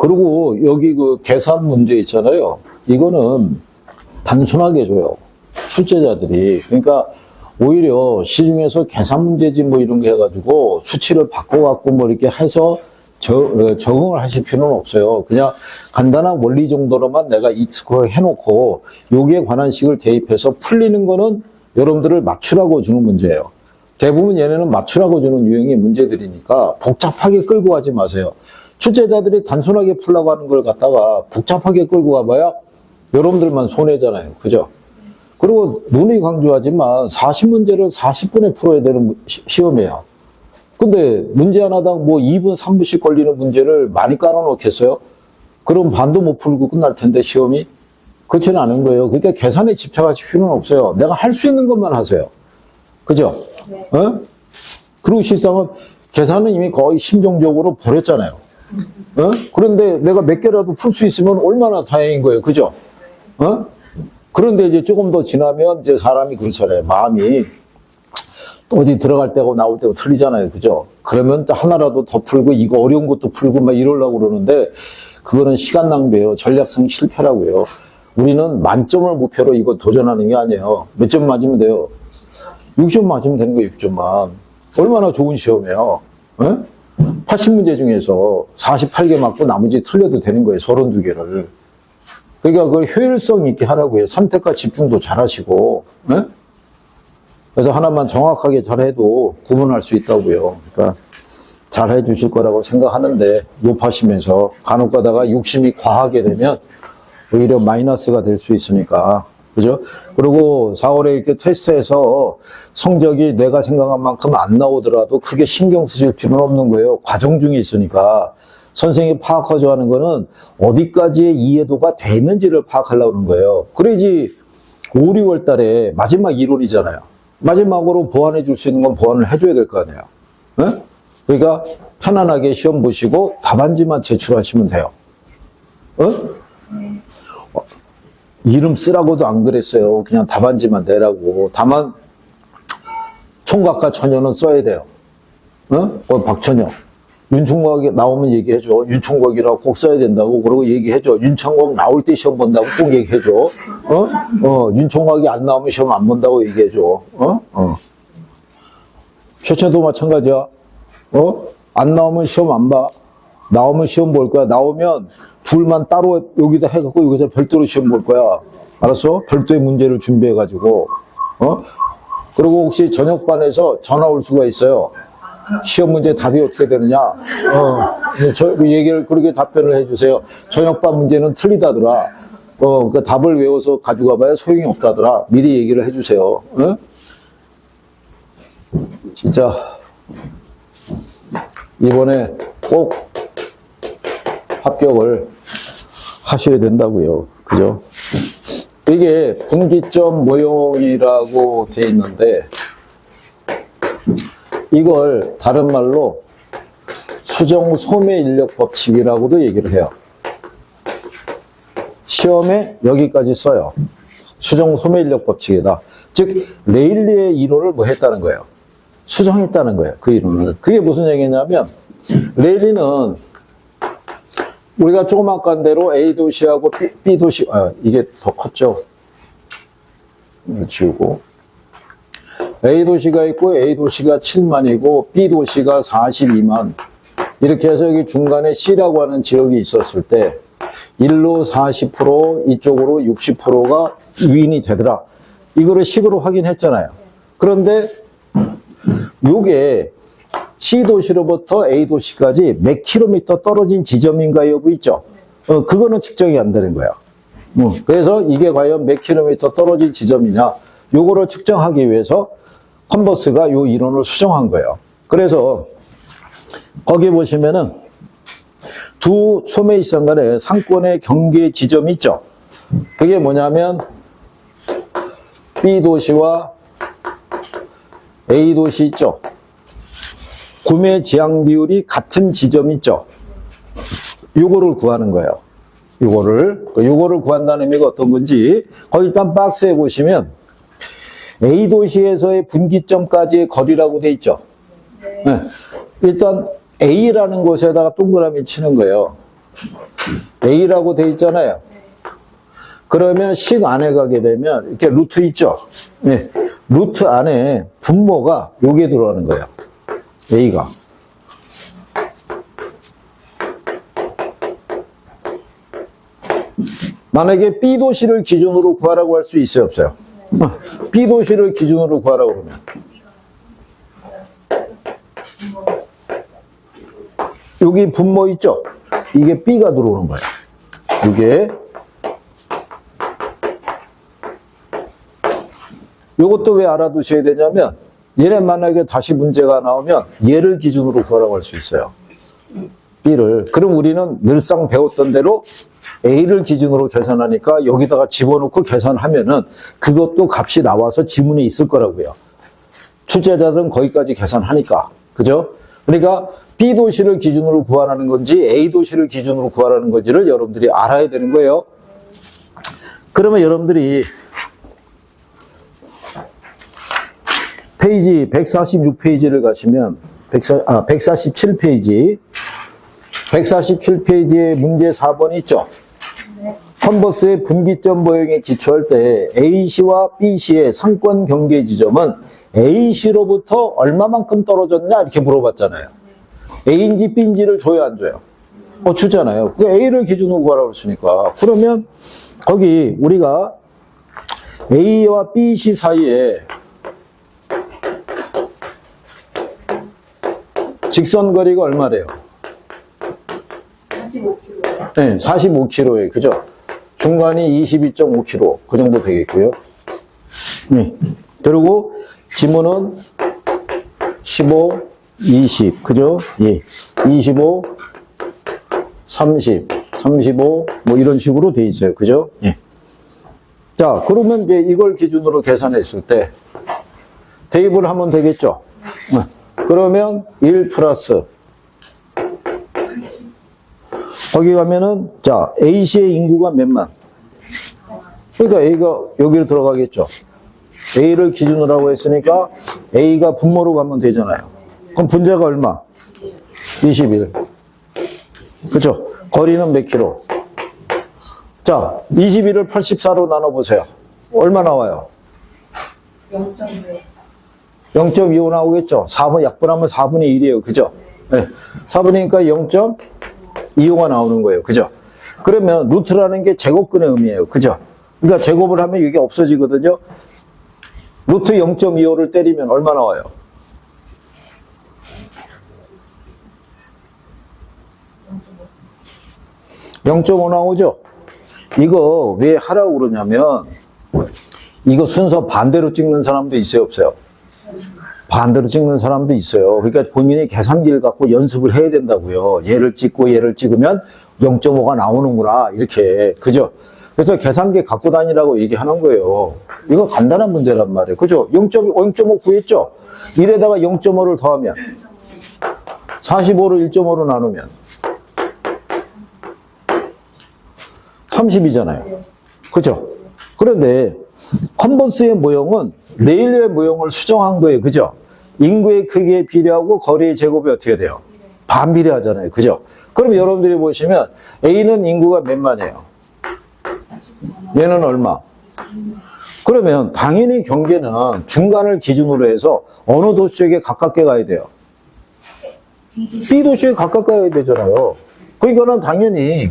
그리고 여기 그 계산 문제 있잖아요. 이거는 단순하게 줘요. 출제자들이. 그러니까 오히려 시중에서 계산 문제지 뭐 이런 게 해가지고 수치를 바꿔갖고 뭐 이렇게 해서 적응을 하실 필요는 없어요. 그냥 간단한 원리 정도로만 내가 익스코어 해놓고 여기에 관한 식을 대입해서 풀리는 거는 여러분들을 맞추라고 주는 문제예요. 대부분 얘네는 맞추라고 주는 유형의 문제들이니까 복잡하게 끌고 가지 마세요. 출제자들이 단순하게 풀라고 하는 걸 갖다가 복잡하게 끌고 가봐야 여러분들만 손해잖아요. 그죠? 그리고 논의 강조하지만 40문제를 40분에 풀어야 되는 시험이에요. 근데 문제 하나당 뭐 2분, 3분씩 걸리는 문제를 많이 깔아놓겠어요? 그럼 반도 못 풀고 끝날 텐데 시험이? 그렇지는 않은 거예요. 그러니까 계산에 집착하실 필요는 없어요. 내가 할 수 있는 것만 하세요. 그죠? 네. 그리고 실상은 계산은 이미 거의 심정적으로 버렸잖아요. 그런데 내가 몇 개라도 풀 수 있으면 얼마나 다행인 거예요. 그죠? 그런데 이제 조금 더 지나면 이제 사람이 그렇잖아요. 마음이 어디 들어갈 때고 나올 때고 틀리잖아요. 그죠? 그러면 또 하나라도 더 풀고 이거 어려운 것도 풀고 막 이러려고 그러는데 그거는 시간 낭비예요. 전략성 실패라고요. 우리는 만점을 목표로 이거 도전하는 게 아니에요. 몇 점 맞으면 돼요? 6점 맞으면 되는 거예요. 6점만. 얼마나 좋은 시험이에요. 80문제 중에서 48개 맞고 나머지 틀려도 되는 거예요. 32개를. 그러니까 그걸 효율성 있게 하라고요. 선택과 집중도 잘 하시고. 그래서 하나만 정확하게 잘해도 구분할 수 있다고요. 그러니까 잘 해주실 거라고 생각하는데 높아시면서 간혹 가다가 욕심이 과하게 되면 오히려 마이너스가 될 수 있으니까. 그죠? 그리고 4월에 이렇게 테스트해서 성적이 내가 생각한 만큼 안 나오더라도 크게 신경 쓰실 필요는 없는 거예요. 과정 중에 있으니까. 선생님이 파악하자 하는 거는 어디까지의 이해도가 됐는지를 파악하려고 하는 거예요. 그래야지 5, 6월 달에 마지막 이론이잖아요. 마지막으로 보완해 줄 수 있는 건 보완을 해줘야 될 거 아니에요. 네? 그러니까 편안하게 시험 보시고 답안지만 제출하시면 돼요. 이름 쓰라고도 안 그랬어요. 그냥 답안지만 내라고. 다만 총각과 처녀는 써야 돼요. 박처녀. 윤총각이 나오면 얘기해줘. 윤총각이라고 꼭 써야 된다고. 그러고 얘기해줘. 윤총각 나올 때 시험 본다고 꼭 얘기해줘. 윤총각이 안 나오면 시험 안 본다고 얘기해줘. 최채도 마찬가지야. 안 나오면 시험 안 봐. 나오면 시험 볼 거야. 나오면 둘만 따로 여기다 해갖고 여기서 별도로 시험 볼 거야. 알았어? 별도의 문제를 준비해가지고. 그리고 혹시 저녁반에서 전화 올 수가 있어요. 시험 문제 답이 어떻게 되느냐? 그 얘기를 그렇게 답변을 해주세요. 저녁반 문제는 틀리다더라. 그 답을 외워서 가져가 봐야 소용이 없다더라. 미리 얘기를 해주세요. 진짜 이번에 꼭 합격을 하셔야 된다고요. 그죠? 이게 분기점 모형이라고 돼 있는데 이걸 다른 말로 수정 소매 인력 법칙이라고도 얘기를 해요. 시험에 여기까지 써요. 수정 소매 인력 법칙이다. 즉 레일리의 이론을 뭐 했다는 거예요. 수정했다는 거예요. 그 이론을. 그게 무슨 얘기냐면 레일리는 우리가 조금 아까 한 대로 A 도시하고 B 도시, 이게 더 컸죠. 이거 지우고. A 도시가 있고 A 도시가 7만이고 B 도시가 42만. 이렇게 해서 여기 중간에 C라고 하는 지역이 있었을 때 1로 40%, 이쪽으로 60%가 유인이 되더라. 이거를 식으로 확인했잖아요. 그런데 요게 C 도시로부터 A 도시까지 몇 킬로미터 떨어진 지점인가 여부 있죠? 그거는 측정이 안 되는 거야. 그래서 이게 과연 몇 킬로미터 떨어진 지점이냐? 요거를 측정하기 위해서 컨버스가 요 이론을 수정한 거예요. 그래서 거기 보시면은 두 소매시장 간에 상권의 경계 지점이 있죠? 그게 뭐냐면 B 도시와 A 도시 있죠? 구매 지향 비율이 같은 지점 있죠? 요거를 구하는 거예요. 요거를 구한다는 의미가 어떤 건지, 거기 일단 박스에 보시면, A 도시에서의 분기점까지의 거리라고 돼 있죠. 네. 일단, A라는 곳에다가 동그라미 치는 거예요. A라고 돼 있잖아요. 그러면 식 안에 가게 되면 이렇게 루트 있죠. 네. 루트 안에 분모가 요게 들어가는 거예요. A가. 만약에 B 도시를 기준으로 구하라고 할 수 있어요, 없어요? B 도시를 기준으로 구하라고 그러면 여기 분모 있죠? 이게 B가 들어오는 거예요. 이게 이것도 왜 알아두셔야 되냐면 얘네 만약에 다시 문제가 나오면 얘를 기준으로 구하라고 할 수 있어요. B를. 그럼 우리는 늘상 배웠던 대로 A를 기준으로 계산하니까 여기다가 집어넣고 계산하면은 그것도 값이 나와서 지문에 있을 거라고요. 출제자들은 거기까지 계산하니까. 그죠? 그러니까 B 도시를 기준으로 구하라는 건지 A 도시를 기준으로 구하라는 건지를 여러분들이 알아야 되는 거예요. 그러면 여러분들이 페이지 146페이지를 가시면 147페이지 147페이지에 문제 4번 있죠? 컨버스의 분기점 모형에 기초할 때 A시와 B시의 상권 경계 지점은 A시로부터 얼마만큼 떨어졌냐 이렇게 물어봤잖아요. A인지 B인지를 줘요, 안 줘요? 주잖아요. 그 A를 기준으로 구하라고 했으니까. 그러면 거기 우리가 A와 B시 사이에 직선 거리가 얼마래요? 45km. 네, 45km에 그죠? 중간이 22.5km 그 정도 되겠고요. 네. 그리고 지문은 15, 20 그죠? 예. 25, 30, 35 뭐 이런 식으로 돼 있어요. 그죠? 예. 자, 그러면 이제 이걸 기준으로 계산했을 때 대입을 하면 되겠죠? 그러면 1 플러스 거기 가면은 자 A시의 인구가 몇만? 그러니까 A가 여기로 들어가겠죠. A를 기준으로 하고 했으니까 A가 분모로 가면 되잖아요. 그럼 분자가 얼마? 21. 그렇죠? 거리는 몇 킬로? 자, 21을 84로 나눠보세요. 얼마 나와요? 0.5. 0.25 나오겠죠? 4분, 약분하면 4분의 1이에요. 그죠? 네. 4분이니까 0.25가 나오는 거예요. 그죠? 그러면 루트라는 게 제곱근의 의미예요. 그죠? 그러니까 제곱을 하면 이게 없어지거든요. 루트 0.25를 때리면 얼마 나와요? 0.5 나오죠? 이거 왜 하라고 그러냐면 이거 순서 반대로 찍는 사람도 있어요, 없어요? 반대로 찍는 사람도 있어요. 그러니까 본인이 계산기를 갖고 연습을 해야 된다고요. 얘를 찍고 얘를 찍으면 0.5가 나오는구나 이렇게. 그죠? 그래서 계산기 갖고 다니라고 얘기하는 거예요. 이거 간단한 문제란 말이에요. 그죠? 0.5 구했죠? 1에다가 0.5를 더하면 45를 1.5로 나누면 30이잖아요. 그죠? 그런데 컨버스의 모형은 레일의 모형을 수정한 거예요. 그죠? 인구의 크기에 비례하고 거리의 제곱이 어떻게 돼요? 반비례하잖아요. 그죠? 그럼 여러분들이 보시면 A는 인구가 몇만이에요? 얘는 얼마? 그러면 당연히 경계는 중간을 기준으로 해서 어느 도시에게 가깝게 가야 돼요? B 도시에 가깝게 가야 되잖아요. 그러니까는 당연히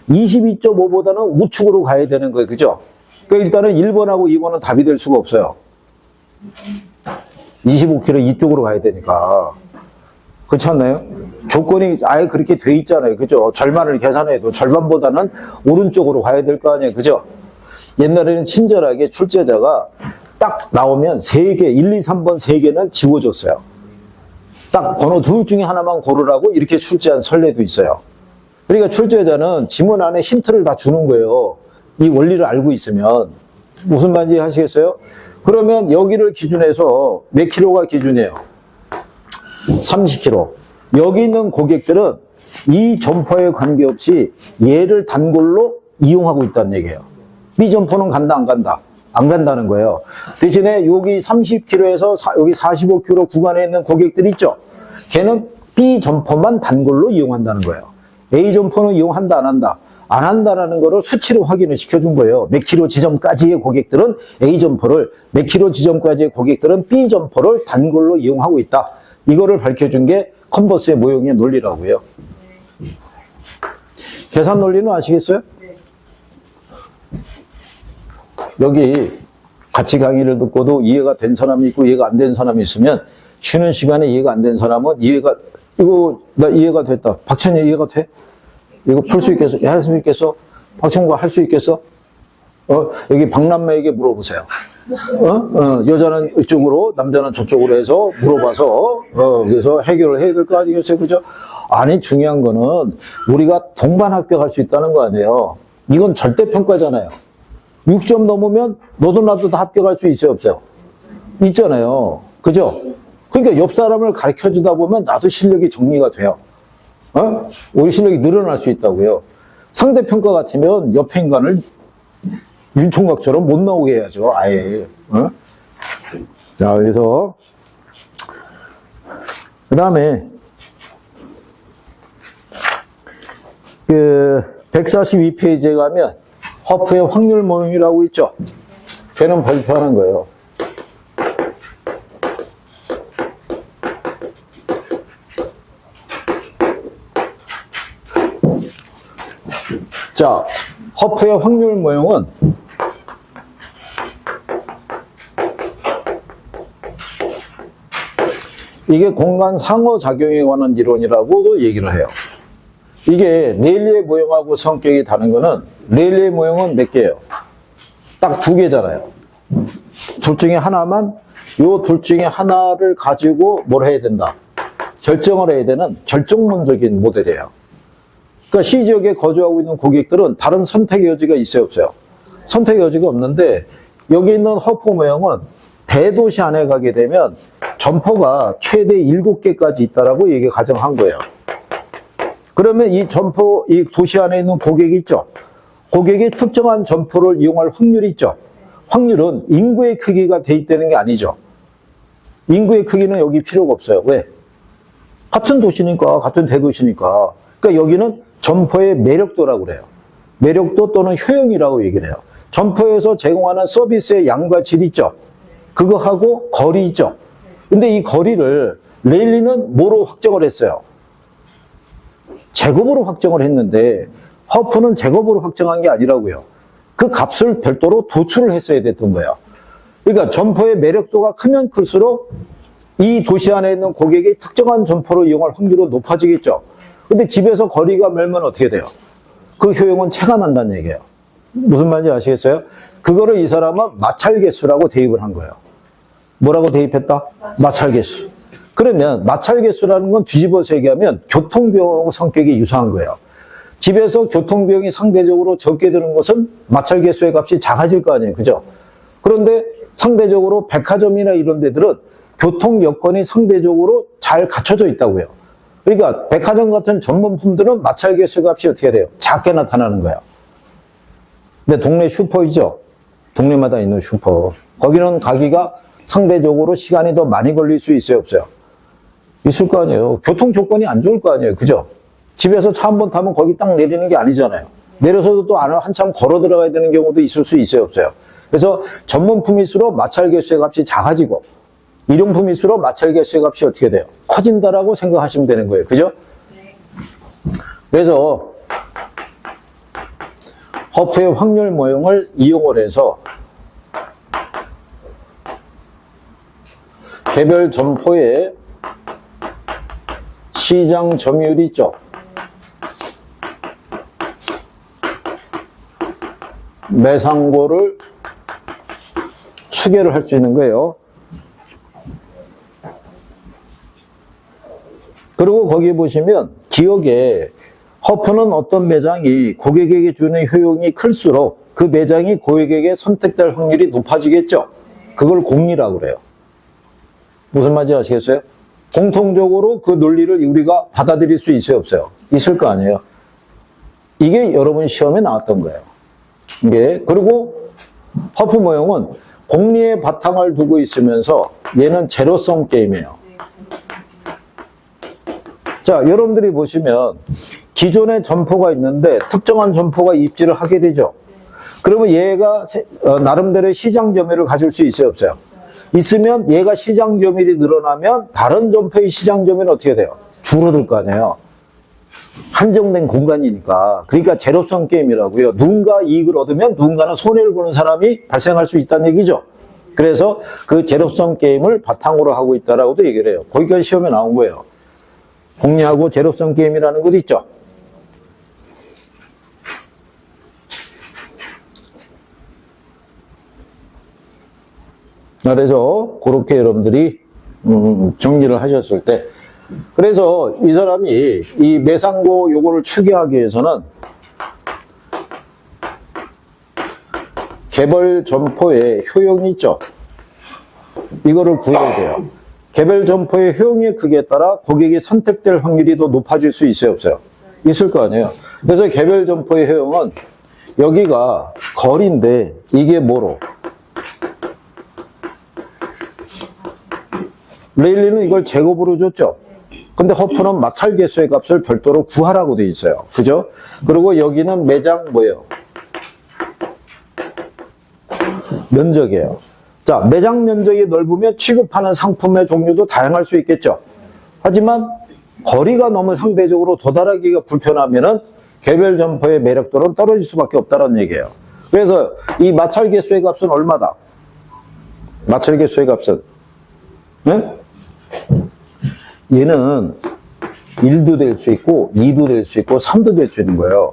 22.5보다는 우측으로 가야 되는 거예요. 그죠? 그러니까 일단은 1번하고 2번은 답이 될 수가 없어요. 25km 이쪽으로 가야 되니까. 그렇지 않나요? 조건이 아예 그렇게 돼 있잖아요. 그죠? 절반을 계산해도 절반보다는 오른쪽으로 가야 될 거 아니에요. 그죠? 옛날에는 친절하게 출제자가 딱 나오면 3개, 1, 2, 3번 3개는 지워줬어요. 딱 번호 둘 중에 하나만 고르라고 이렇게 출제한 선례도 있어요. 그러니까 출제자는 지문 안에 힌트를 다 주는 거예요. 이 원리를 알고 있으면. 무슨 말인지 아시겠어요? 그러면 여기를 기준해서 몇 킬로가 기준이에요? 30kg. 여기 있는 고객들은 이 점포에 관계없이 얘를 단골로 이용하고 있다는 얘기예요. B 점포는 간다, 안 간다? 안 간다는 거예요. 대신에 여기 30km에서 여기 45km 구간에 있는 고객들 있죠? 걔는 B 점포만 단골로 이용한다는 거예요. A 점포는 이용한다, 안 한다? 안 한다라는 거를 수치로 확인을 시켜준 거예요. 몇 킬로 지점까지의 고객들은 A 점포를, 몇 킬로 지점까지의 고객들은 B 점포를 단골로 이용하고 있다. 이거를 밝혀준 게 컨버스의 모형의 논리라고요. 계산 논리는 아시겠어요? 여기 같이 강의를 듣고도 이해가 된 사람이 있고 이해가 안 된 사람이 있으면 쉬는 시간에 이해가 안 된 사람은 이거 나 이해가 됐다. 박찬희 이해가 돼? 이거 풀 수 있겠어? 할 수 있겠어? 박찬구가 할 수 있겠어? 여기 박남매에게 물어보세요. 여자는 이쪽으로, 남자는 저쪽으로 해서 물어봐서, 그래서 해결을 해야 될 거 아니겠어요? 그죠? 아니, 중요한 거는 우리가 동반 합격할 수 있다는 거 아니에요. 이건 절대평가잖아요. 6점 넘으면 너도 나도 다 합격할 수 있어요, 없어요? 있잖아요. 그죠? 그러니까 옆 사람을 가르쳐 주다 보면 나도 실력이 정리가 돼요. 우리 실력이 늘어날 수 있다고요. 상대평가 같으면 옆에 인간을 윤총각처럼 못 나오게 해야죠, 아예. 자, 그래서, 그 다음에, 142페이지에 가면, 허프의 확률 모형이라고 있죠? 걔는 발표하는 거예요. 자, 허프의 확률 모형은 이게 공간 상호작용에 관한 이론이라고도 얘기를 해요. 이게 레일리의 모형하고 성격이 다른 거는 레일리의 모형은 몇 개예요? 딱 두 개잖아요. 둘 중에 하나만, 요 둘 중에 하나를 가지고 뭘 해야 된다? 결정을 해야 되는 결정론적인 모델이에요. 그러니까 C지역에 거주하고 있는 고객들은 다른 선택의 여지가 있어요, 없어요? 선택의 여지가 없는데 여기 있는 허프 모형은 대도시 안에 가게 되면 점포가 최대 7개까지 있다라고 얘기 가정한 거예요. 그러면 이 점포, 이 도시 안에 있는 고객이 있죠? 고객이 특정한 점포를 이용할 확률이 있죠? 확률은 인구의 크기가 대입되는 게 아니죠. 인구의 크기는 여기 필요가 없어요. 왜? 같은 도시니까, 같은 대도시니까. 그러니까 여기는 점포의 매력도라고 그래요. 매력도 또는 효용이라고 얘기를 해요. 점포에서 제공하는 서비스의 양과 질 있죠? 그거하고 거리 있죠? 근데 이 거리를 레일리는 뭐로 확정을 했어요? 제곱으로 확정을 했는데 허프는 제곱으로 확정한 게 아니라고요. 그 값을 별도로 도출을 했어야 됐던 거예요. 그러니까 점포의 매력도가 크면 클수록 이 도시 안에 있는 고객이 특정한 점포를 이용할 확률은 높아지겠죠. 근데 집에서 거리가 멀면 어떻게 돼요? 그 효용은 체감한다는 얘기예요. 무슨 말인지 아시겠어요? 그거를 이 사람은 마찰계수라고 대입을 한 거예요. 뭐라고 대입했다? 마찰계수. 그러면 마찰계수라는 건 뒤집어서 얘기하면 교통비용하고 성격이 유사한 거예요. 집에서 교통비용이 상대적으로 적게 드는 것은 마찰계수의 값이 작아질 거 아니에요. 그죠? 그런데 상대적으로 백화점이나 이런 데들은 교통 여건이 상대적으로 잘 갖춰져 있다고요. 그러니까 백화점 같은 전문품들은 마찰계수 값이 어떻게 돼요? 작게 나타나는 거예요. 근데 동네 슈퍼이죠? 동네마다 있는 슈퍼. 거기는 가기가 상대적으로 시간이 더 많이 걸릴 수 있어요, 없어요? 있을 거 아니에요. 교통 조건이 안 좋을 거 아니에요. 그죠? 집에서 차 한 번 타면 거기 딱 내리는 게 아니잖아요. 내려서도 또 안을 한참 걸어 들어가야 되는 경우도 있을 수 있어요, 없어요? 그래서 전문품일수록 마찰계수의 값이 작아지고 일용품일수록 마찰계수의 값이 어떻게 돼요? 커진다라고 생각하시면 되는 거예요. 그죠? 그래서 허프의 확률 모형을 이용을 해서 개별 점포의 시장 점유율이 있죠. 매상고를 추계를 할 수 있는 거예요. 그리고 거기 보시면 기억에 허프는 어떤 매장이 고객에게 주는 효용이 클수록 그 매장이 고객에게 선택될 확률이 높아지겠죠. 그걸 공리라고 그래요. 무슨 말인지 아시겠어요? 공통적으로 그 논리를 우리가 받아들일 수 있어요, 없어요? 있을 거 아니에요. 이게 여러분 시험에 나왔던 거예요. 이게 그리고 허프 모형은 공리의 바탕을 두고 있으면서 얘는 제로섬 게임이에요. 자, 여러분들이 보시면 기존의 점포가 있는데 특정한 점포가 입지를 하게 되죠. 그러면 얘가 나름대로의 시장 점유율을 가질 수 있어요, 없어요? 있으면 얘가 시장 점유율이 늘어나면 다른 점포의 시장 점유율은 어떻게 돼요? 줄어들 거 아니에요. 한정된 공간이니까. 그러니까 제로섬 게임이라고요. 누군가 이익을 얻으면 누군가는 손해를 보는 사람이 발생할 수 있다는 얘기죠. 그래서 그 제로섬 게임을 바탕으로 하고 있다라고도 얘기를 해요. 거기까지 시험에 나온 거예요. 공리하고 제로섬 게임이라는 것도 있죠. 그래서 그렇게 여러분들이 정리를 하셨을 때, 그래서 이 사람이 이 매상고 요거를 추계하기 위해서는 개별 점포의 효용이 있죠. 이거를 구해야 돼요. 개별 점포의 효용의 크기에 따라 고객이 선택될 확률이 더 높아질 수 있어요, 없어요? 있을 거 아니에요. 그래서 개별 점포의 효용은 여기가 거리인데 이게 뭐로? 레일리는 이걸 제곱으로 줬죠. 근데 허프는 마찰 개수의 값을 별도로 구하라고 돼 있어요. 그죠? 그리고 여기는 매장 뭐예요? 면적이에요. 자, 매장 면적이 넓으면 취급하는 상품의 종류도 다양할 수 있겠죠. 하지만 거리가 너무 상대적으로 도달하기가 불편하면은 개별 점포의 매력도는 떨어질 수밖에 없다는 얘기예요. 그래서 이 마찰 개수의 값은 얼마다? 마찰 개수의 값은 네? 얘는 1도 될 수 있고 2도 될 수 있고 3도 될 수 있는 거예요.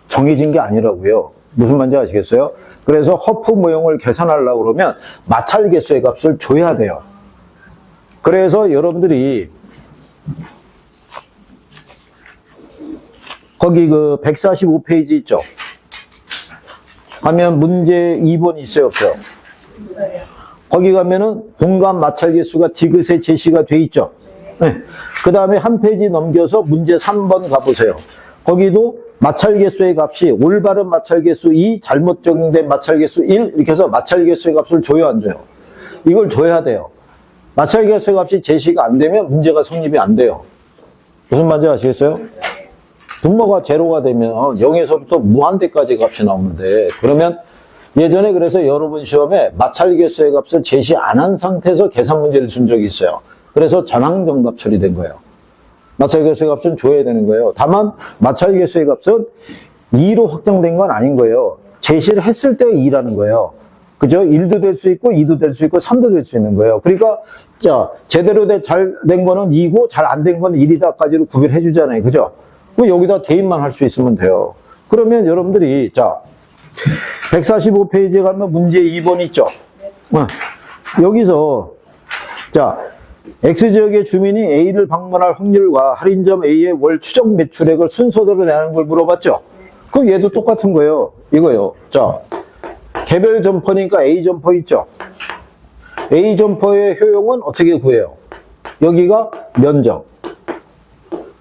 정해진 게 아니라고요. 무슨 말인지 아시겠어요? 그래서 허프 모형을 계산하려고 그러면 마찰 개수의 값을 줘야 돼요. 그래서 여러분들이 거기 그 145페이지 있죠? 가면 문제 2번 있어요, 없어요? 있어요. 거기 가면은 공간 마찰 개수가 디귿에 제시가 돼 있죠? 네. 그 다음에 한 페이지 넘겨서 문제 3번 가보세요. 거기도 마찰 개수의 값이 올바른 마찰 개수 2, 잘못 적용된 마찰 개수 1, 이렇게 해서 마찰 개수의 값을 줘요, 안 줘요? 이걸 줘야 돼요. 마찰 개수의 값이 제시가 안 되면 문제가 성립이 안 돼요. 무슨 말인지 아시겠어요? 분모가 제로가 되면 0에서부터 무한대까지 값이 나오는데, 그러면 예전에 그래서 여러분 시험에 마찰 개수의 값을 제시 안 한 상태에서 계산 문제를 준 적이 있어요. 그래서 전항정답 처리된 거예요. 마찰 개수의 값은 줘야 되는 거예요. 다만 마찰 개수의 값은 2로 확정된 건 아닌 거예요. 제시를 했을 때 2라는 거예요. 그죠? 1도 될 수 있고 2도 될 수 있고 3도 될 수 있는 거예요. 그러니까 자, 제대로 잘 된 거는 2고 잘 안 된 건 1이다까지로 구별해 주잖아요. 그죠? 그럼 여기다 대입만 할 수 있으면 돼요. 그러면 여러분들이 자 145페이지에 가면 문제 2번 있죠? 여기서 자 X지역의 주민이 A를 방문할 확률과 할인점 A의 월 추적 매출액을 순서대로 내는 걸 물어봤죠? 그럼 얘도 똑같은 거예요. 이거요. 자, 개별 점포니까 A 점포 있죠? A 점포의 효용은 어떻게 구해요? 여기가 면적.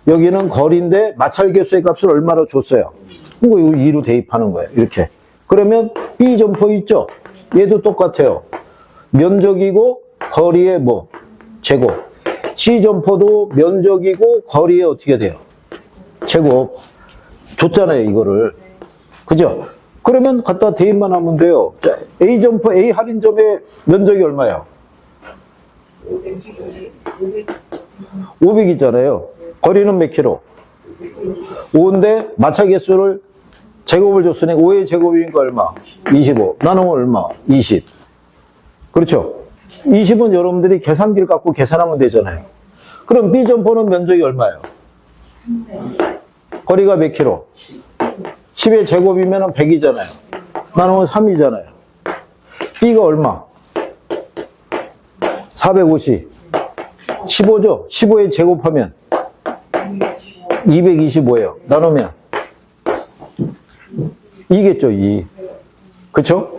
여기는 거리인데 마찰 개수의 값을 얼마로 줬어요? 이거 2로 대입하는 거예요. 이렇게. 그러면 B 점포 있죠? 얘도 똑같아요. 면적이고 거리의 뭐? 제곱. C 점포도 면적이고 거리에 어떻게 돼요? 제곱. 줬잖아요, 이거를. 그죠? 그러면 갖다 대입만 하면 돼요. 자, A 점포, A 할인점의 면적이 얼마예요? 500 있잖아요. 거리는 몇 킬로? 5인데 마찰 개수를 제곱을 줬으니 5의 제곱이니까 얼마? 25. 나누면 얼마? 20. 그렇죠? 20은 여러분들이 계산기를 갖고 계산하면 되잖아요. 그럼 B 점포는 면적이 얼마예요? 거리가 몇 킬로? 10의 제곱이면 100이잖아요. 나누면 3이잖아요. B가 얼마? 450. 15죠? 15에 제곱하면 225예요. 나누면 이겠죠, 2. 그쵸?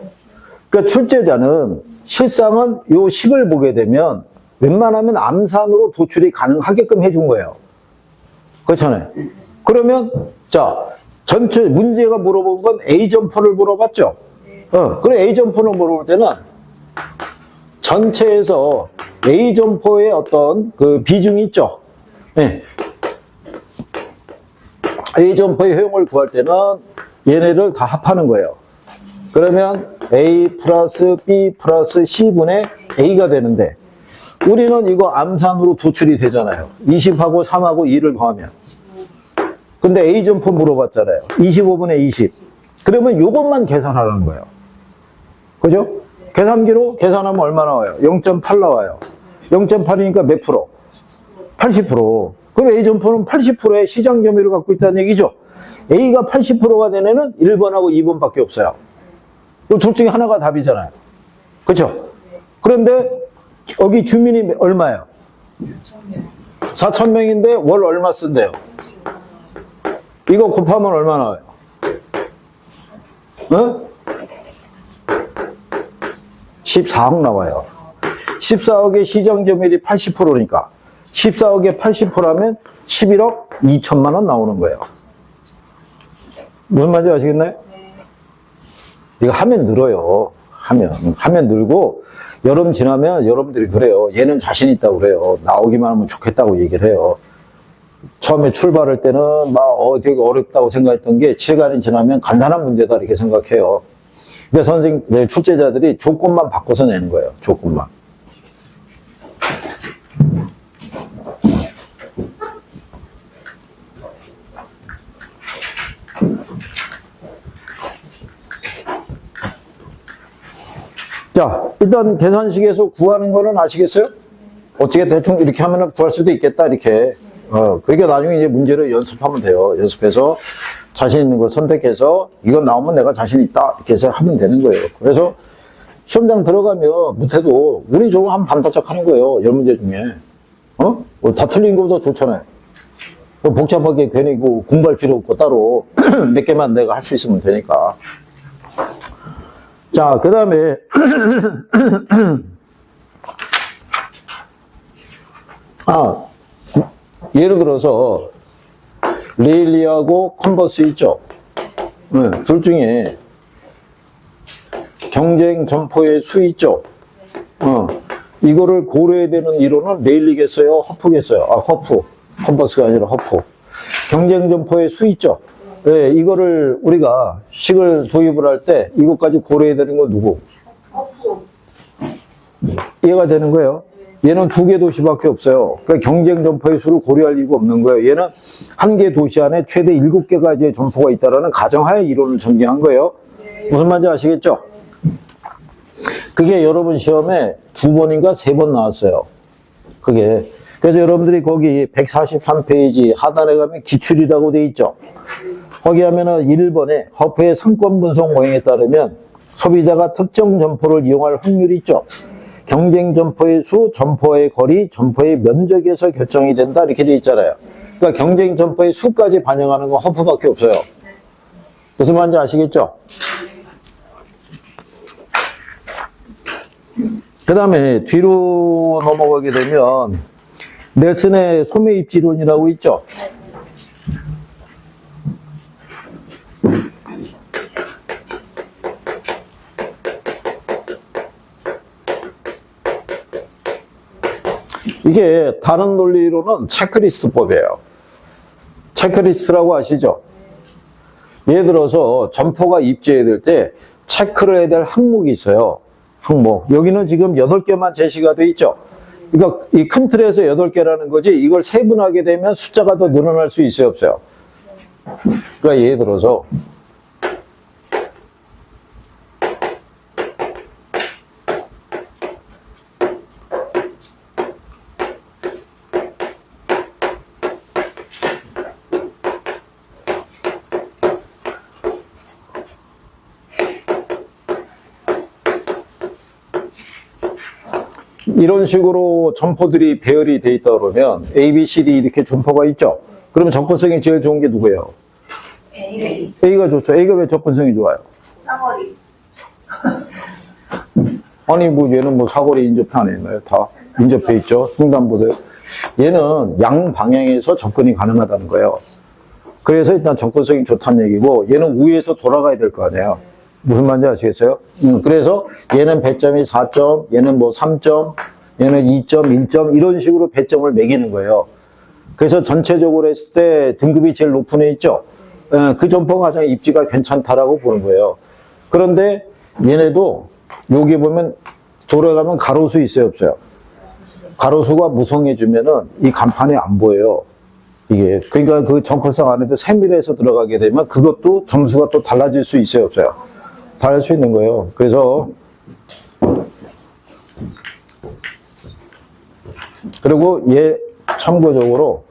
그러니까 출제자는 실상은 요 식을 보게 되면 웬만하면 암산으로 도출이 가능하게끔 해준 거예요. 그렇잖아요. 그러면, 자, 전체 문제가 물어본 건 A 점포를 물어봤죠? 그래, A 점포를 물어볼 때는 전체에서 A 점포의 어떤 그 비중이 있죠? 네. A 점포의 효용을 구할 때는 얘네를 다 합하는 거예요. 그러면 A 플러스 B 플러스 C분의 A가 되는데, 우리는 이거 암산으로 도출이 되잖아요. 20하고 3하고 2를 더하면. 근데 A 점포 물어봤잖아요. 25분의 20. 그러면 이것만 계산하라는 거예요. 그죠? 계산기로 계산하면 얼마 나와요? 0.8 나와요. 0.8이니까 몇 프로? 80%. 그럼 A 점포는 80%의 시장 점유율을 갖고 있다는 얘기죠. A가 80%가 된 애는 1번하고 2번밖에 없어요. 둘 중에 하나가 답이잖아요. 그렇죠? 그런데 여기 주민이 얼마예요? 4,000명인데 월 얼마 쓴대요? 이거 곱하면 얼마 나와요? 어? 14억 나와요. 14억의 시장 점유율이 80%니까 14억에 80%라면 11억 2천만 원 나오는 거예요. 무슨 말인지 아시겠나요? 이거 하면 늘어요. 하면 늘고, 여름 지나면 여러분들이 그래요. 얘는 자신 있다고 그래요. 나오기만 하면 좋겠다고 얘기를 해요. 처음에 출발할 때는 되게 어렵다고 생각했던 게 시간이 지나면 간단한 문제다 이렇게 생각해요. 근데 출제자들이 조건만 바꿔서 내는 거예요. 조건만. 자, 일단 계산식에서 구하는 거는 아시겠어요? 어떻게 대충 이렇게 하면 구할 수도 있겠다, 이렇게. 그러니까 나중에 이제 문제를 연습하면 돼요. 연습해서 자신 있는 걸 선택해서 이거 나오면 내가 자신 있다, 이렇게 해서 하면 되는 거예요. 그래서 시험장 들어가면 못해도 운이 좋으면 한 반타작 하는 거예요. 10문제 중에. 다 틀린 거보다 좋잖아요. 복잡하게 괜히 공부할 필요 없고 따로 몇 개만 내가 할 수 있으면 되니까. 자, 그 다음에, 예를 들어서, 레일리하고 컨버스 있죠? 둘 중에 경쟁 점포의 수 있죠? 이거를 고려해야 되는 이론은 레일리겠어요? 허프겠어요? 허프. 컨버스가 아니라 허프. 경쟁 점포의 수 있죠? 네, 이거를 우리가 식을 도입을 할 때 이것까지 고려해야 되는 건 누구? 이해가 되는 거예요. 얘는 2개 도시밖에 없어요. 그러니까 경쟁 점포의 수를 고려할 이유가 없는 거예요. 얘는 1개 도시 안에 최대 7개가 점포가 있다라는 가정하에 이론을 전개한 거예요. 무슨 말인지 아시겠죠? 그게 여러분 시험에 2번인가 3번 나왔어요. 그게. 그래서 여러분들이 거기 143페이지 하단에 가면 기출이라고 돼 있죠. 거기 하면은 1번에 허프의 상권 분석 모형에 따르면 소비자가 특정 점포를 이용할 확률이 있죠. 경쟁 점포의 수, 점포의 거리, 점포의 면적에서 결정이 된다 이렇게 돼 있잖아요. 그러니까 경쟁 점포의 수까지 반영하는 건 허프밖에 없어요. 무슨 말인지 아시겠죠? 그 다음에 뒤로 넘어가게 되면 넬슨의 소매입지론이라고 있죠. 이게 다른 논리로는 체크리스트법이에요. 체크리스트라고 아시죠? 예를 들어서 점포가 입지해야 될 때 체크를 해야 될 항목이 있어요. 항목. 여기는 지금 8개만 제시가 돼 있죠. 그러니까 이 큰 틀에서 8개라는 거지 이걸 세분하게 되면 숫자가 더 늘어날 수 있어요, 없어요? 그러니까 예를 들어서 이런 식으로 점포들이 배열이 돼 있다 그러면 A, B, C, D 이렇게 점포가 있죠. 그러면 접근성이 제일 좋은 게 누구예요? A가 좋죠. A가 왜 접근성이 좋아요? 사거리. 아니 뭐 얘는 뭐 사거리 인접해 안 했나요? 다? 인접해 있죠. 횡단보도요. 얘는 양 방향에서 접근이 가능하다는 거예요. 그래서 일단 접근성이 좋다는 얘기고, 얘는 위에서 돌아가야 될 거 아니에요. 무슨 말인지 아시겠어요? 그래서 얘는 배점이 4점, 얘는 뭐 3점, 얘는 2점, 1점 이런 식으로 배점을 매기는 거예요. 그래서 전체적으로 했을 때 등급이 제일 높은 애 있죠? 그 점퍼가 가장 입지가 괜찮다라고 보는 거예요. 그런데 얘네도 여기 보면 돌아가면 가로수 있어요, 없어요? 가로수가 무성해지면은 이 간판이 안 보여요. 이게. 그러니까 그 정커성 안에도 세밀해서 들어가게 되면 그것도 점수가 또 달라질 수 있어요, 없어요? 달라질 수 있는 거예요. 그래서 그리고 얘 참고적으로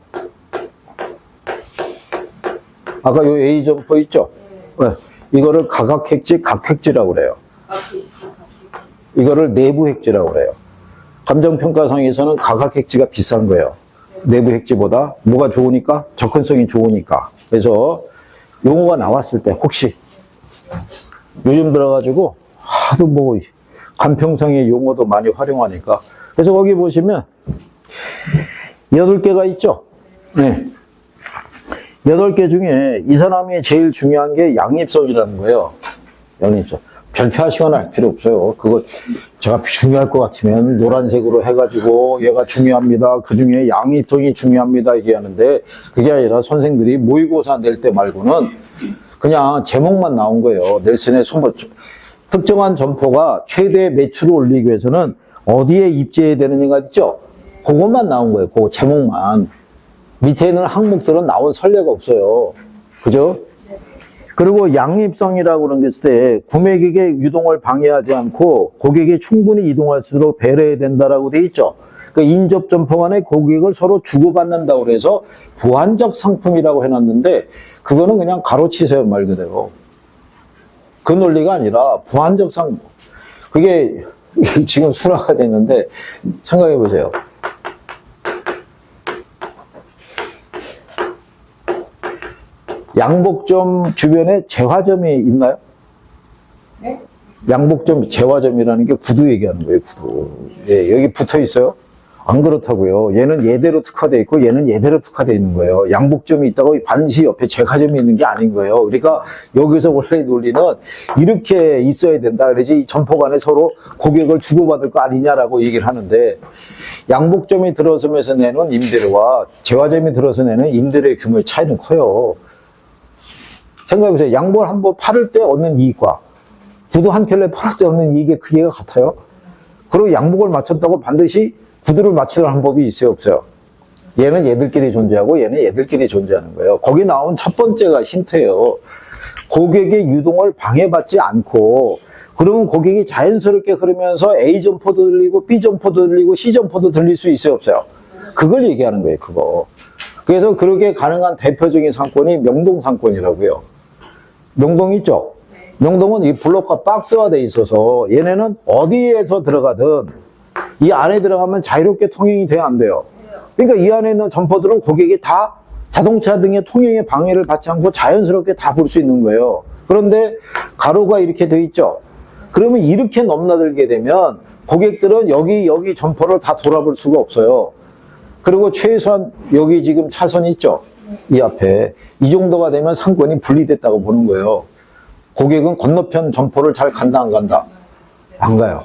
아까 요 A 점퍼 있죠? 네. 이거를 가각획지, 각획지라고 그래요. 이거를 내부 획지라고 그래요. 감정평가상에서는 가각획지가 비싼 거예요. 내부 획지보다. 뭐가 좋으니까? 접근성이 좋으니까. 그래서 용어가 나왔을 때 혹시 요즘 들어가지고 하도 뭐 간평상의 용어도 많이 활용하니까. 그래서 거기 보시면 8개가 있죠? 네. 8개 중에 이 사람이 제일 중요한 게 양립성이라는 거예요. 양립성. 별표하시거나 할 필요 없어요. 그거 제가 중요할 것 같으면 노란색으로 해가지고 얘가 중요합니다. 그 중에 양립성이 중요합니다. 얘기하는데 그게 아니라 선생들이 모의고사 낼 때 말고는 그냥 제목만 나온 거예요. 넬슨의 특정한 점포가 최대 매출을 올리기 위해서는 어디에 입지해야 되느냐가 있죠? 그것만 나온 거예요. 그 제목만. 밑에 있는 항목들은 나온 선례가 없어요. 그죠? 그리고 양립성이라고 그런 게 있을 때 구매객의 유동을 방해하지 않고 고객이 충분히 이동할 수 있도록 배려해야 된다라고 돼 있죠. 그 인접 점포 간에 고객을 서로 주고받는다고 그래서 보완적 상품이라고 해놨는데 그거는 그냥 가로치세요, 말 그대로. 그 논리가 아니라 보완적 상품. 그게 지금 순화가 됐는데 생각해 보세요. 양복점 주변에 재화점이 있나요? 네? 양복점 재화점이라는 게 구두 얘기하는 거예요, 구두. 예, 여기 붙어 있어요? 안 그렇다고요. 얘는 얘대로 특화되어 있고 얘는 얘대로 특화되어 있는 거예요. 양복점이 있다고 반드시 옆에 재화점이 있는 게 아닌 거예요. 그러니까 여기서 원래 논리는 이렇게 있어야 된다. 그래야지 이 점포 간에 서로 고객을 주고받을 거 아니냐라고 얘기를 하는데 양복점이 들어서면서 내는 임대료와 재화점이 들어서 내는 임대료의 규모의 차이는 커요. 생각해보세요. 양복을 한 번 팔을 때 얻는 이익과 구두 한 켤레 팔을 때 얻는 이익의 크기가 같아요. 그리고 양복을 맞췄다고 반드시 구두를 맞추는 법이 있어요, 없어요? 얘는 얘들끼리 존재하고 얘는 얘들끼리 존재하는 거예요. 거기 나온 첫 번째가 힌트예요. 고객의 유동을 방해받지 않고 그러면 고객이 자연스럽게 흐르면서 A 점포도 들리고 B 점포도 들리고 C 점포도 들릴 수 있어요, 없어요? 그걸 얘기하는 거예요, 그거. 그래서 그렇게 가능한 대표적인 상권이 명동 상권이라고요. 명동 있죠? 명동은 이 블록과 박스화 돼 있어서 얘네는 어디에서 들어가든 이 안에 들어가면 자유롭게 통행이 돼야 안 돼요. 그러니까 이 안에 있는 점포들은 고객이 다 자동차 등의 통행에 방해를 받지 않고 자연스럽게 다 볼 수 있는 거예요. 그런데 가로가 이렇게 돼 있죠? 그러면 이렇게 넘나들게 되면 고객들은 여기 점포를 다 돌아볼 수가 없어요. 그리고 최소한 여기 지금 차선이 있죠? 이 앞에. 이 정도가 되면 상권이 분리됐다고 보는 거예요. 고객은 건너편 점포를 잘 간다, 안 간다? 안 가요.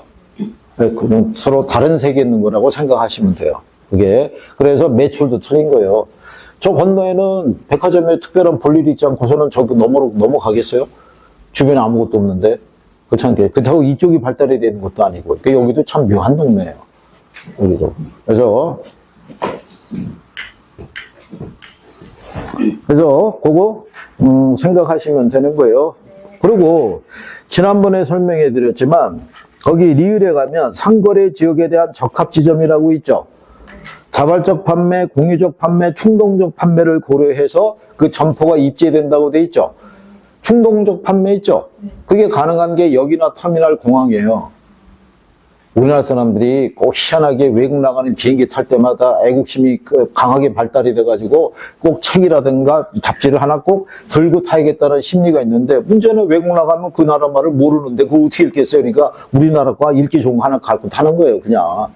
그건 서로 다른 세계에 있는 거라고 생각하시면 돼요. 그게. 그래서 매출도 틀린 거예요. 저 건너에는 백화점에 특별한 볼일 있지 않고서는 저기 넘어가겠어요? 주변에 아무것도 없는데. 그렇지 않게. 그렇다고 이쪽이 발달이 되는 것도 아니고. 그러니까 여기도 참 묘한 동네예요. 여기도. 그래서 그거 생각하시면 되는 거예요. 그리고 지난번에 설명해 드렸지만 거기 리을에 가면 상거래 지역에 대한 적합지점이라고 있죠. 자발적 판매, 공유적 판매, 충동적 판매를 고려해서 그 점포가 입지된다고 돼 있죠. 충동적 판매 있죠. 그게 가능한 게 역이나 터미널 공항이에요. 우리나라 사람들이 꼭 희한하게 외국 나가는 비행기 탈 때마다 애국심이 강하게 발달이 돼가지고 꼭 책이라든가 잡지를 하나 꼭 들고 타야겠다는 심리가 있는데 문제는 외국 나가면 그 나라 말을 모르는데 그걸 어떻게 읽겠어요? 그러니까 우리나라 거 읽기 좋은 거 하나 갖고 타는 거예요, 그냥.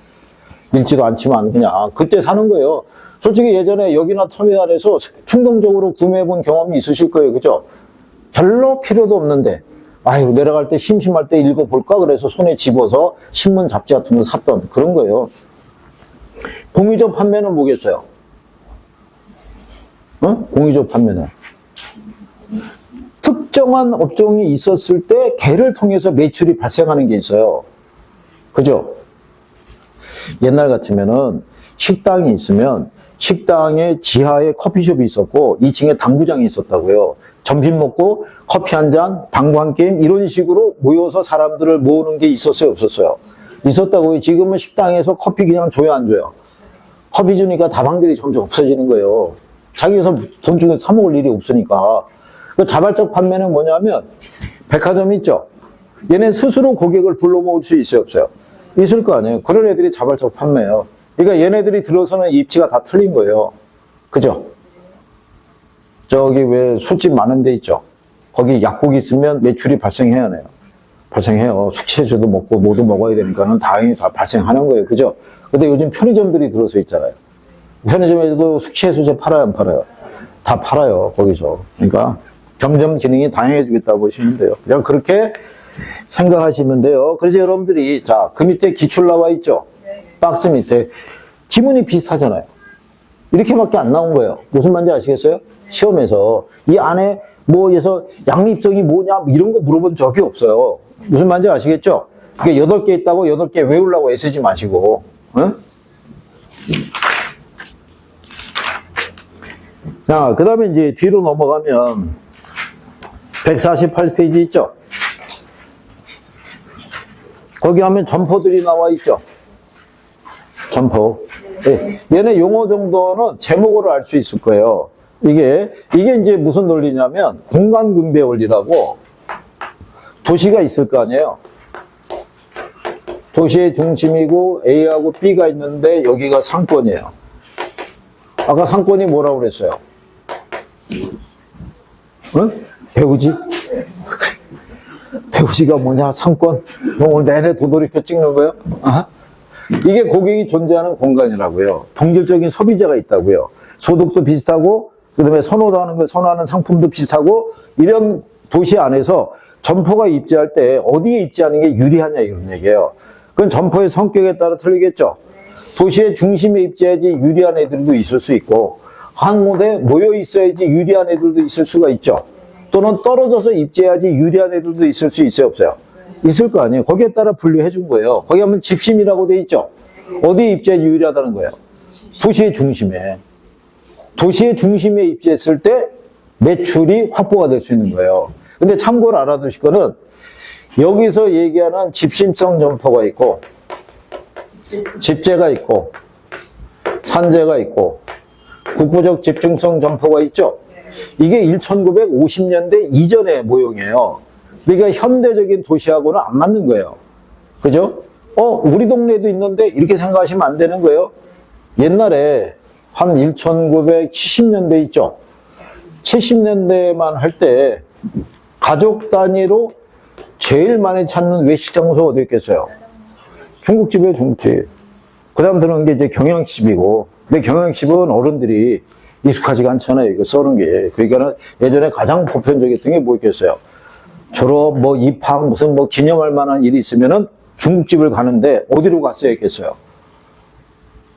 잃지도 않지만 그냥 그때 사는 거예요. 솔직히 예전에 여기나 터미널에서 충동적으로 구매해본 경험이 있으실 거예요. 그죠? 별로 필요도 없는데 아유 내려갈 때 심심할 때 읽어볼까 그래서 손에 집어서 신문 잡지 같은 거 샀던 그런 거예요. 공유적 판매는 뭐겠어요? 공유적 판매는 특정한 업종이 있었을 때 걔를 통해서 매출이 발생하는 게 있어요. 그죠? 옛날 같으면은 식당이 있으면 식당의 지하에 커피숍이 있었고 2층에 당구장이 있었다고요. 점심 먹고 커피 한 잔, 당구 한 게임 이런 식으로 모여서 사람들을 모으는 게 있었어요, 없었어요? 있었다고요. 지금은 식당에서 커피 그냥 줘요, 안 줘요? 커피 주니까 다방들이 점점 없어지는 거예요. 자기에서 돈 주고 사 먹을 일이 없으니까. 그 자발적 판매는 뭐냐면 백화점 있죠? 얘네 스스로 고객을 불러 모을 수 있어요, 없어요? 있을 거 아니에요. 그런 애들이 자발적 판매예요. 그러니까 얘네들이 들어서는 입지가 다 틀린 거예요. 그죠? 저기 왜 술집 많은 데 있죠? 거기 약국이 있으면 매출이 발생해야 해요. 발생해요. 숙취해소도 먹고 뭐도 먹어야 되니까는 당연히 다 발생하는 거예요. 그죠? 근데 요즘 편의점들이 들어서 있잖아요. 편의점에서도 숙취해소제 팔아요, 안 팔아요? 다 팔아요, 거기서. 그러니까 점점 기능이 다양해지겠다고 보시면 돼요. 그냥 그렇게 생각하시면 돼요. 그래서 여러분들이 자, 그 밑에 기출 나와 있죠? 박스 밑에 지문이 비슷하잖아요. 이렇게밖에 안 나온 거예요. 무슨 말인지 아시겠어요? 시험에서 이 안에 뭐에서 양립성이 뭐냐 이런 거 물어본 적이 없어요. 무슨 말인지 아시겠죠? 그게 8개 있다고 8개 외우려고 애쓰지 마시고. 응? 자, 그 다음에 이제 뒤로 넘어가면 148페이지 있죠? 거기 하면 점포들이 나와 있죠? 점포. 네. 얘네 용어 정도는 제목으로 알 수 있을 거예요. 이게 이제 무슨 논리냐면 공간분배 원리라고 도시가 있을 거 아니에요. 도시의 중심이고 A하고 B가 있는데 여기가 상권이에요. 아까 상권이 뭐라고 그랬어요? 응? 배우지? 배우지가 뭐냐? 상권? 오늘 내내 도돌이표 찍는 거예요? 아하. 이게 고객이 존재하는 공간이라고요. 동질적인 소비자가 있다고요. 소득도 비슷하고 그다음에 선호하는 상품도 비슷하고 이런 도시 안에서 점포가 입지할 때 어디에 입지하는 게 유리하냐 이런 얘기예요. 그건 점포의 성격에 따라 틀리겠죠. 도시의 중심에 입지해야지 유리한 애들도 있을 수 있고 한 곳에 모여 있어야지 유리한 애들도 있을 수가 있죠. 또는 떨어져서 입지해야지 유리한 애들도 있을 수 있어요, 없어요? 있을 거 아니에요. 거기에 따라 분류해 준 거예요. 거기 하면 집심이라고 돼 있죠. 어디에 입지해야지 유리하다는 거예요? 도시의 중심에. 도시의 중심에 입지했을 때 매출이 확보가 될 수 있는 거예요. 근데 참고로 알아두실 거는 여기서 얘기하는 집심성 점포가 있고 집재가 있고 산재가 있고 국부적 집중성 점포가 있죠. 이게 1950년대 이전의 모형이에요. 그러니까 현대적인 도시하고는 안 맞는 거예요. 그죠? 우리 동네에도 있는데 이렇게 생각하시면 안 되는 거예요. 옛날에 한 1970년대 있죠. 70년대만 할 때 가족 단위로 제일 많이 찾는 외식 장소가 어디 있겠어요? 중국집이에요, 중국집. 그 다음 들어온 게 이제 경양식이고, 근데 경양식은 어른들이 익숙하지가 않잖아요, 이거 써는 게. 그러니까는 예전에 가장 보편적이었던 게 뭐 있겠어요? 졸업, 뭐 입학, 무슨 뭐 기념할 만한 일이 있으면은 중국집을 가는데 어디로 갔어야 했겠어요?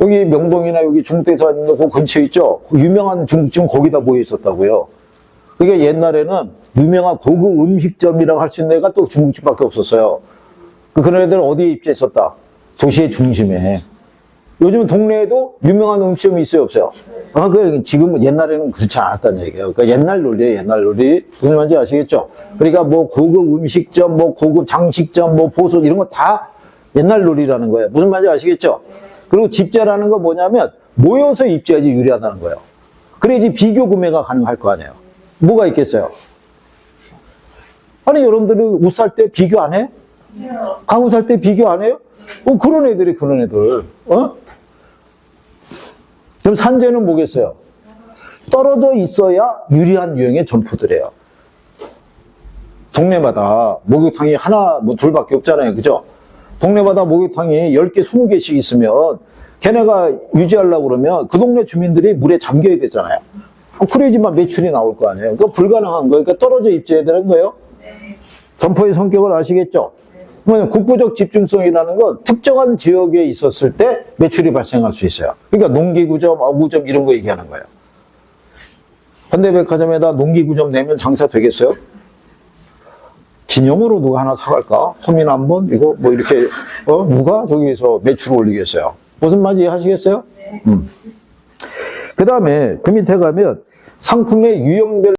여기 명동이나 여기 중국에서 있는 그 근처에 있죠? 유명한 중국집은 거기다 모여 있었다고요. 그러니까 옛날에는 유명한 고급 음식점이라고 할 수 있는 데가 또 중국집밖에 없었어요. 그런 애들은 어디에 입지했었다? 도시의 중심에. 요즘 동네에도 유명한 음식점이 있어요, 없어요? 지금은 옛날에는 그렇지 않았다는 얘기예요. 그러니까 옛날 논리예요, 옛날 논리. 무슨 말인지 아시겠죠? 그러니까 뭐 고급 음식점, 뭐 고급 장식점, 뭐 보석 이런 거 다 옛날 논리라는 거예요. 무슨 말인지 아시겠죠? 그리고 집재라는 건 뭐냐면 모여서 입지해야지 유리하다는 거예요. 그래야지 비교 구매가 가능할 거 아니에요. 뭐가 있겠어요? 아니 여러분들이 옷 살 때 비교 안 해요? 가구 살 때 비교 안 해요? 그런 애들. 그럼 산재는 뭐겠어요? 떨어져 있어야 유리한 유형의 점포들이에요. 동네마다 목욕탕이 하나, 뭐 둘밖에 없잖아요. 그죠? 동네마다 목욕탕이 10개, 20개씩 있으면 걔네가 유지하려고 그러면 그 동네 주민들이 물에 잠겨야 되잖아요. 그래야지만 매출이 나올 거 아니에요. 그러니까 불가능한 거예요. 그러니까 떨어져 입지해야 되는 거예요. 점포의 성격을 아시겠죠? 그러면 국부적 집중성이라는 건 특정한 지역에 있었을 때 매출이 발생할 수 있어요. 그러니까 농기구점, 어구점 이런 거 얘기하는 거예요. 현대백화점에다 농기구점 내면 장사 되겠어요? 기념으로 누가 하나 사갈까? 허민 한번 이거 뭐 이렇게 누가 저기서 매출을 올리겠어요? 무슨 말인지 이해하시겠어요? 그 다음에 그 밑에 가면 상품의 유형별